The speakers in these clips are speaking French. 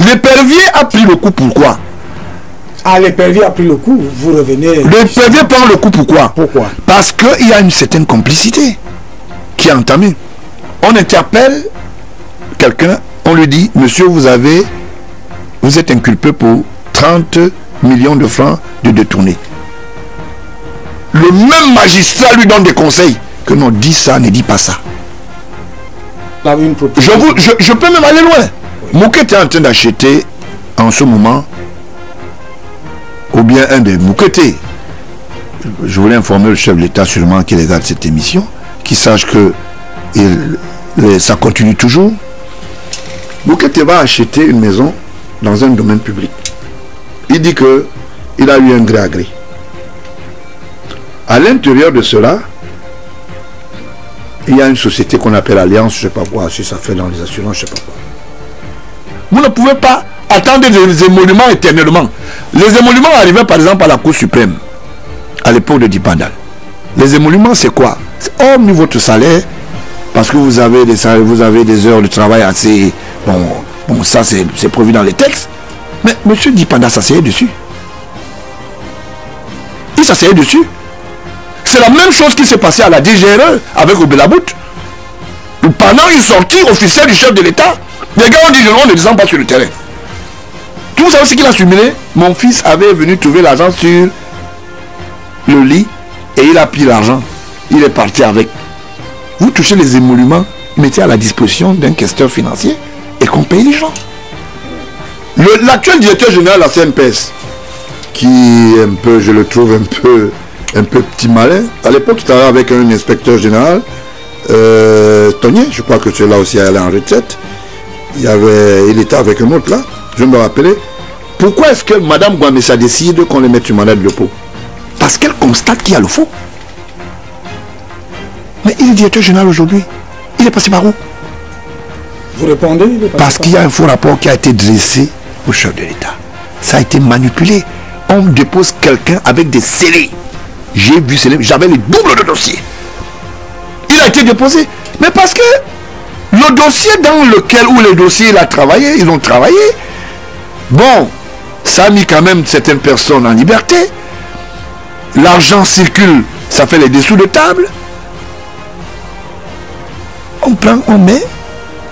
L'épervier a pris le coup, pourquoi? Ah, l'épervier a pris le coup, vous revenez... L'épervier prend le coup, pourquoi? Pourquoi? Parce qu'il y a une certaine complicité qui est entamée. On interpelle quelqu'un, on lui dit, monsieur, vous êtes inculpé pour 30 millions de francs de détournés. Le même magistrat lui donne des conseils, que non, dis ça, ne dis pas ça. Je peux même aller loin. Moukete est en train d'acheter en ce moment, ou bien un des Moukete. Je voulais informer le chef de l'État sûrement qui regarde cette émission, qui sache que ça continue toujours. Moukete va acheter une maison dans un domaine public. Il dit que il a eu un gré à gré. À l'intérieur de cela, il y a une société qu'on appelle Alliance, je ne sais pas quoi, si ça fait dans les assurances, je ne sais pas quoi. Vous ne pouvez pas attendre des émoluments éternellement. Les émoluments arrivaient par exemple à la Cour suprême, à l'époque de Dipandal. Les émoluments, c'est quoi? C'est hormis votre salaire, parce que vous avez des heures de travail assez... Bon, ça c'est prévu dans les textes. Mais M. Dipandal s'asseyait dessus. Il s'asseyait dessus. C'est la même chose qui s'est passée à la DGRE avec Obelabout. Pendant une sortie officielle du chef de l'État, les gars ont dit on ne descend pas sur le terrain. Tout ça aussi qu'il a simulé. Mon fils avait venu trouver l'argent sur le lit et il a pris l'argent. Il est parti avec. Vous touchez les émoluments, mettez à la disposition d'un questeur financier et qu'on paye les gens. L'actuel directeur général de la CNPS, qui est un peu, je le trouve un peu petit malin. À l'époque, il était avec un inspecteur général, Tonier, je crois que celui-là aussi allé en retraite. Il était avec un autre là, je me rappelais. Pourquoi est-ce que Mme Guamessa décide qu'on les mette sur mandat de dépôt? Parce qu'elle constate qu'il y a le faux. Mais il est directeur général aujourd'hui. Il est passé par où? Vous répondez? Parce qu'il y a un faux rapport qui a été dressé au chef de l'État. Ça a été manipulé. On dépose quelqu'un avec des scellés. J'ai vu scellés, j'avais les doubles de dossiers. Il a été déposé. Mais parce que le dossier dans lequel, où les dossiers il a travaillé, ils ont travaillé. Bon, ça a mis quand même certaines personnes en liberté. L'argent circule, ça fait les dessous de table. On prend, on met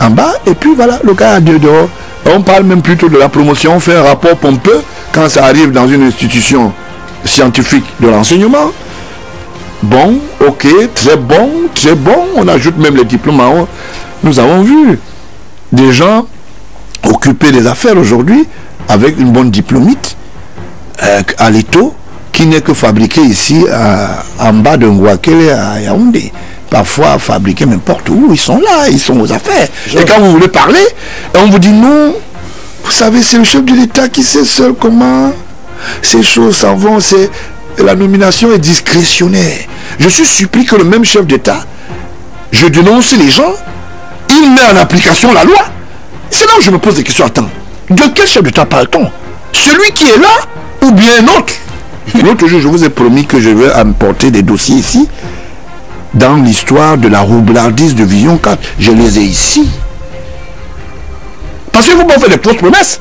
en bas et puis voilà, le gars a Dieu dehors. On parle même plutôt de la promotion, on fait un rapport pompeux quand ça arrive dans une institution scientifique de l'enseignement. Bon, ok, très bon, on ajoute même les diplômes. Nous avons vu des gens occuper des affaires aujourd'hui avec une bonne diplômite à l'Eto qui n'est que fabriqué ici en bas de Ngouakele à Yaoundé. Parfois fabriqués n'importe où, ils sont là, ils sont aux affaires. Et quand vous voulez parler, on vous dit non, vous savez, c'est le chef de l'État qui sait seul comment ces choses s'en vont, la nomination est discrétionnaire. Je suis surpris que le même chef d'État, je dénonce les gens, il met en application la loi. C'est là où je me pose des questions. Attends, de quel chef d'État parle-t-on? Celui qui est là ou bien un autre? L'autre jour, je vous ai promis que je vais apporter des dossiers ici dans l'histoire de la roublardise de Vision 4. Je les ai ici. Parce qu'il ne faut pas faire des fausses promesses.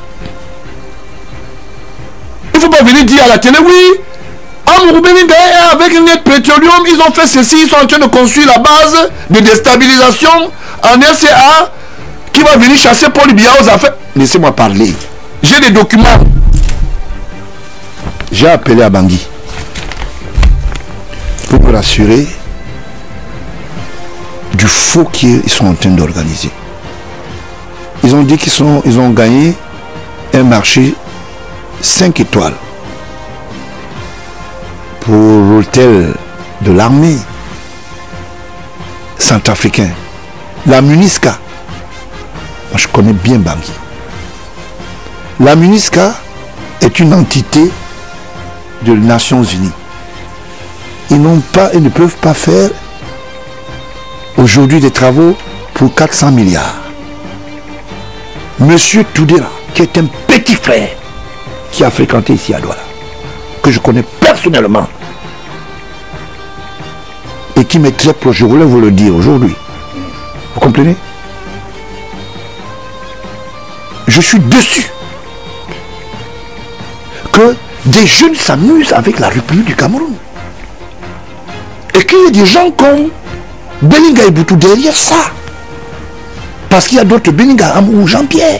Il ne faut pas venir dire à la télé, oui, avec Net Petroleum, ils ont fait ceci, ils sont en train de construire la base de déstabilisation en RCA qui va venir chasser Paul Biya aux affaires. Laissez-moi parler. J'ai des documents. J'ai appelé à Bangui pour me rassurer du faux qu'ils sont en train d'organiser. Ils ont dit qu'ils ont gagné un marché 5 étoiles pour l'hôtel de l'armée centrafricain, la MUNISCA. Moi, je connais bien Bangui. La MUNISCA est une entité des Nations Unies. Ils ne peuvent pas faire aujourd'hui des travaux pour 400 milliards. Monsieur Toudera, qui est un petit frère, qui a fréquenté ici à Douala, que je connais personnellement, et qui m'est très proche, je voulais vous le dire aujourd'hui. Vous comprenez? Je suis dessus. que des jeunes s'amusent avec la République du Cameroun. Et qu'il y ait des gens comme Belinga et Boutou derrière ça. Parce qu'il y a d'autres Belinga ou Jean-Pierre.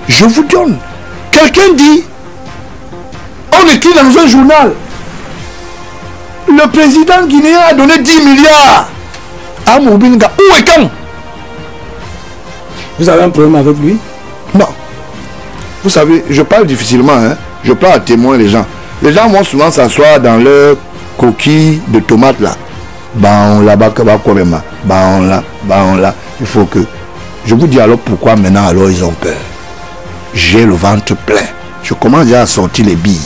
Je vous donne. Quelqu'un dit, on écrit dans un journal, le président guinéen a donné 10 milliards à Belinga. Où est quand? Vous avez un problème avec lui? Non. Vous savez, je parle difficilement, hein. Je parle à témoin les gens. Les gens vont souvent s'asseoir dans leur coquille de tomates là. Bah on l'a, bah on l'a. Il faut que... Je vous dis alors pourquoi maintenant alors ils ont peur. J'ai le ventre plein. Je commence déjà à sortir les billes.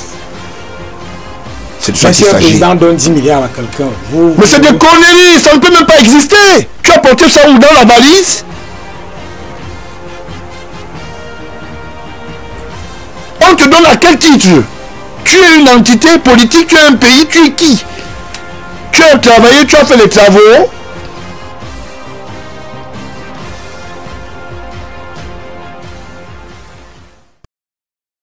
C'est de ça qu'il s'agit. Si le président donne 10 milliards à quelqu'un, mais c'est des conneries, ça ne peut même pas exister. Tu as porté ça où dans la valise? On te donne à quel titre? Tu es une entité politique, tu es un pays, tu es qui? Tu as travaillé, tu as fait les travaux,